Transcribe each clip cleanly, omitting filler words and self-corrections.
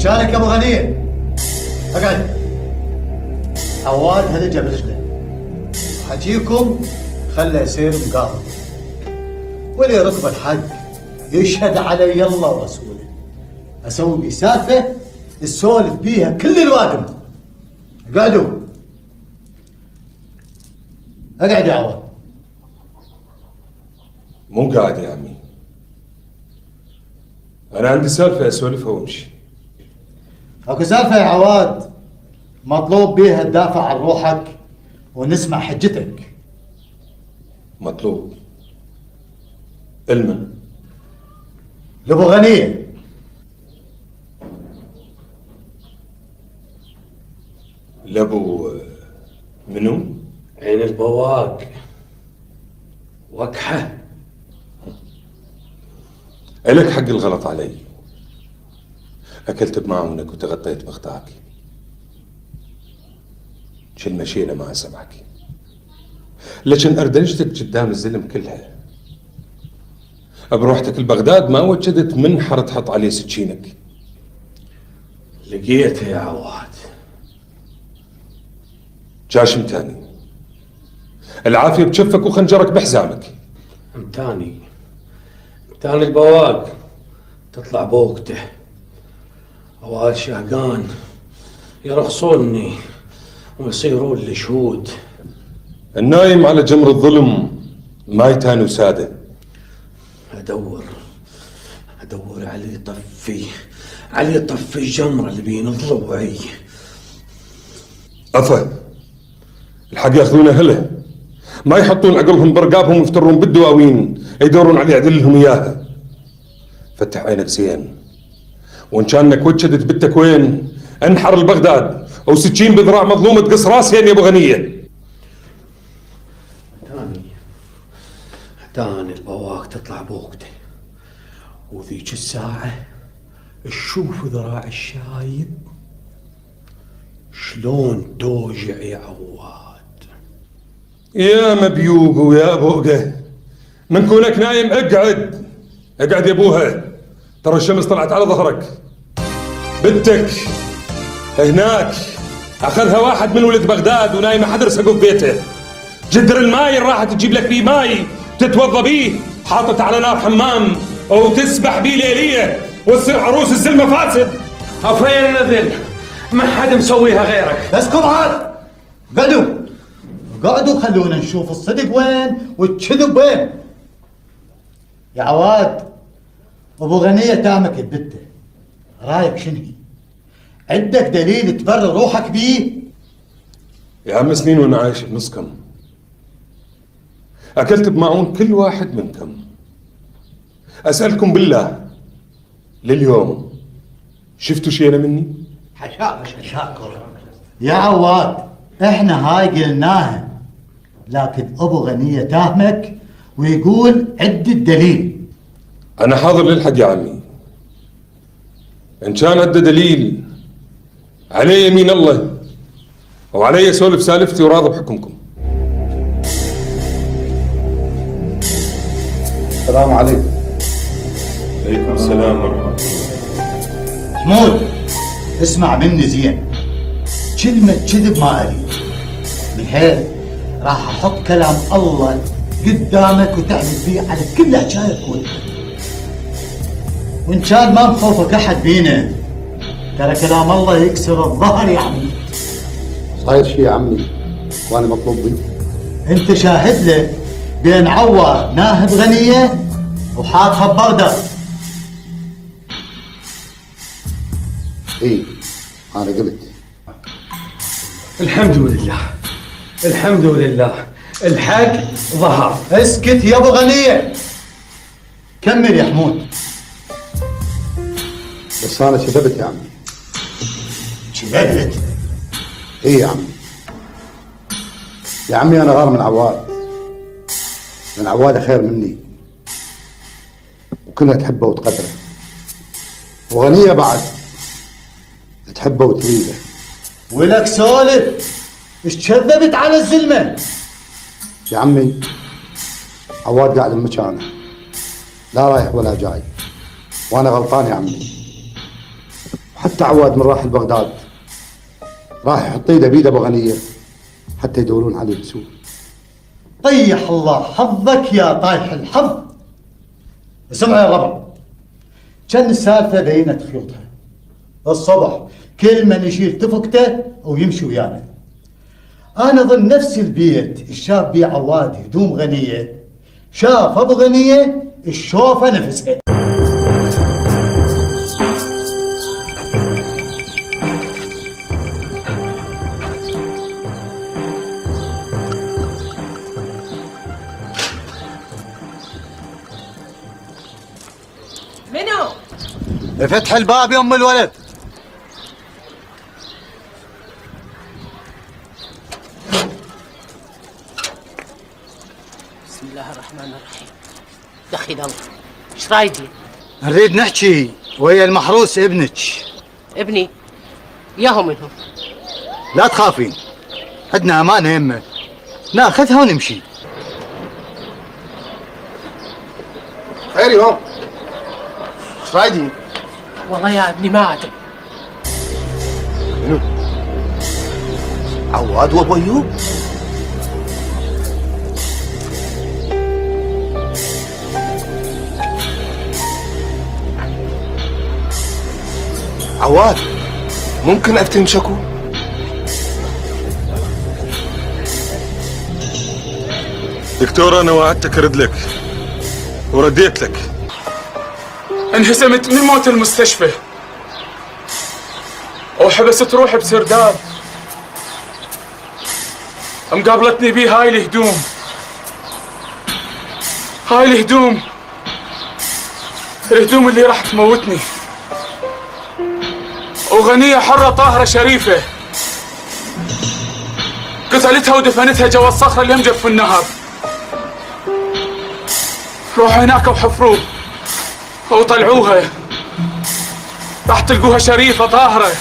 مكانك يا ابو غنية. اقعد. عواد هلجة برجله. حجيكم خله يصير مقاضي. ولي ركب الحق يشهد علي الله ورسوله. اسوي بي سالفه تسولف بيها كل الوادم. اقعدوا. اقعد يا عواد. مو قاعد يا عمي، انا عندي سالفه اسولفها وامشي. اكو سالفه يا عواد مطلوب بيها تدافع عن روحك ونسمع حجتك. مطلوب المن لابو غنية. لابو منو؟ عين البواق وكحه. إلك حق الغلط علي. أكلت بمعونك وتغطيت بغطاك. شل مشينا ما سمعك، لكن أردنجتك قدام الزلم كلها. بروحتك لبغداد ما وجدت منحر تحط عليه سكينك. لقيته يا عواد. جاشم تاني، العافية بشفك وخنجرك بحزامك. امتاني البواق تطلع بوقته. عواد شهقان يرخصوني ويصيرون لي شهود. النايم على جمر الظلم ما يتاني وساده. ادور علي طفي الجمره اللي بين ضلوعي. أفا الحق ياخذونه هله، ما يحطون عقلهم برقابهم ويفترون بالدواوين يدورون عليه يعدلهم اياها. فتح عينك زين، وان كانك وجدت بنتك وين انحر البغداد وسكين بذراع مظلومه تقص راسين يا ابو غنيه. تاني البواق تطلع بوقته، وذيك الساعه تشوف ذراع الشايب شلون توجع يا عواد. يا مبيوق ويا بوقه، من كونك نايم اقعد يا ابوها، ترى الشمس طلعت على ظهرك. بنتك هناك اخذها واحد من ولد بغداد ونايمه حدرسها ببيته. جدر الماي راحت تجيب لك بيه ماي تتوضى بيه، حاطط على نار حمام وتسبح بيه ليليه وتصير عروس الزلمه فاسد. افين نذل ما حد مسويها غيرك. بس عاد قعدوا خلونا نشوف الصدق وين والكذب وين. يا عواد ابو غنية تامك ببته، رايك شنو؟ عندك دليل تبرر روحك بيه؟ يا عم سنين وانا عايش بنصكم، اكلت بمعون كل واحد منكم. اسالكم بالله لليوم شفتوا شيء مني؟ حشاك يا عواد، احنا هاي قلناها، لكن ابو غنية تاهمك ويقول عدة دليل. انا حاضر للحق يا عمي، ان كان عنده دليل علي يمين الله وعلي اسولف سالفتي وراضي بحكمكم. السلام عليكم. عليكم السلام ورحمة الله. محمود اسمع مني زين، كلمة كذب ما اريد. من هيك راح احط كلام الله قدامك وتعمل فيه على كل حكاية تقولها. وان كان ما مخوفك احد بينا، ترى كلام الله يكسر الظهر يا عمي. صاير شيء يا عمي وانا مطلوب بي؟ انت شاهد له بين عواد ناهب غنية وحاطها ببغداد. ايه انا قلت. الحمد لله الحق ظهر. اسكت يا ابو غنية، كمل يا حمود. بس انا كذبت يا عمي. كذبت؟ ايه يا عمي. يا عمي انا غار من عواد، من عواد خير مني وكلها تحبه وتقدره، وغنية بعد تحبه وتريده. ولك سولف، ايش كذبت على الزلمة؟ يا عمي عواد قاعد بمكانه، لا رايح ولا جاي، وانا غلطان يا عمي. حتى عواد من راح لبغداد راح يحط ايده بيد ابو غنيه حتى يدورون عليه بسوء. طيح الله حظك يا طايح الحظ. اسمع يا ربع، كان السالفه بينت خيوطها. الصبح كل من يشيل تفكته ويمشي ويانا. انا ظن نفس البيت الشاب بيه عواد هدوم غنيه، شاف ابو غنيه الشوفه نفسها. منو؟ فتح الباب يا ام الولد. بسم الله الرحمن الرحيم. دخيل الله، ايش رايدين؟ نريد نحكي ويا المحروس ابنك. ابني؟ ياهو منهم؟ لا تخافين، عندنا امانه يمه، ناخذها ونمشي. خيري هون، ايش رايدين؟ والله يا ابني ما ادري. عواد وابو ايوب. عواد، ممكن افتهم شكو؟ دكتور انا وعدتك ارد لك ورديت لك. انهزمت من موت المستشفى وحبست روحي بسرداب. مقابلتني بيه هاي الهدوم، هاي الهدوم اللي راح تموتني. وغنية حرة طاهرة شريفة قتلتها ودفنتها جوا الصخرة اللي يمجف في النهر. روحوا هناك وحفروه وطلعوها، راح تلقوها شريفة طاهرة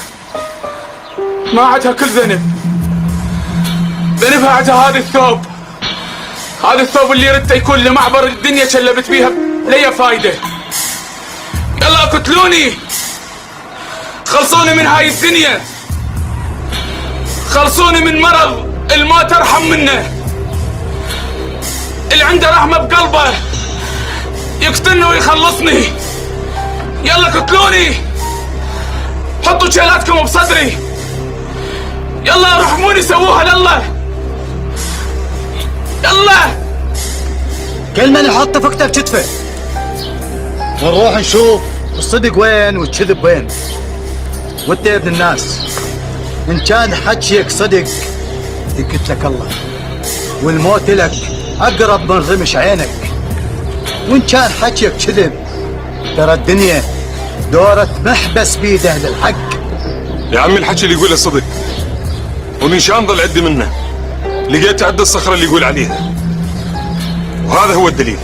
ما عندها كل ذنب. ذنبها عندها هذا الثوب اللي ردته يكون لمعبر الدنيا شلبت بيها ليا فايدة. يلا قتلوني، خلصوني من هاي الدنيا، خلصوني من مرض الما ترحم منه. اللي عنده رحمة بقلبه يقتلني ويخلصني. يلا قتلوني، حطوا شيلاتكم بصدري، يلا ارحموني سووها لله، يلا. كل من يحط فكته بكتفه ونروح نشوف الصدق وين والكذب وين. وانت يا ابن الناس، ان كان حكيك صدق يقتلك الله، والموت لك اقرب من رمش عينك. وان كان حكيك كذب ترى الدنيا دورة محبس بيد اهل الحق. يا عمي الحكي اللي يقوله صدق، ونشان ظل عدي منه، لقيت عد الصخرة اللي يقول عليها، وهذا هو الدليل.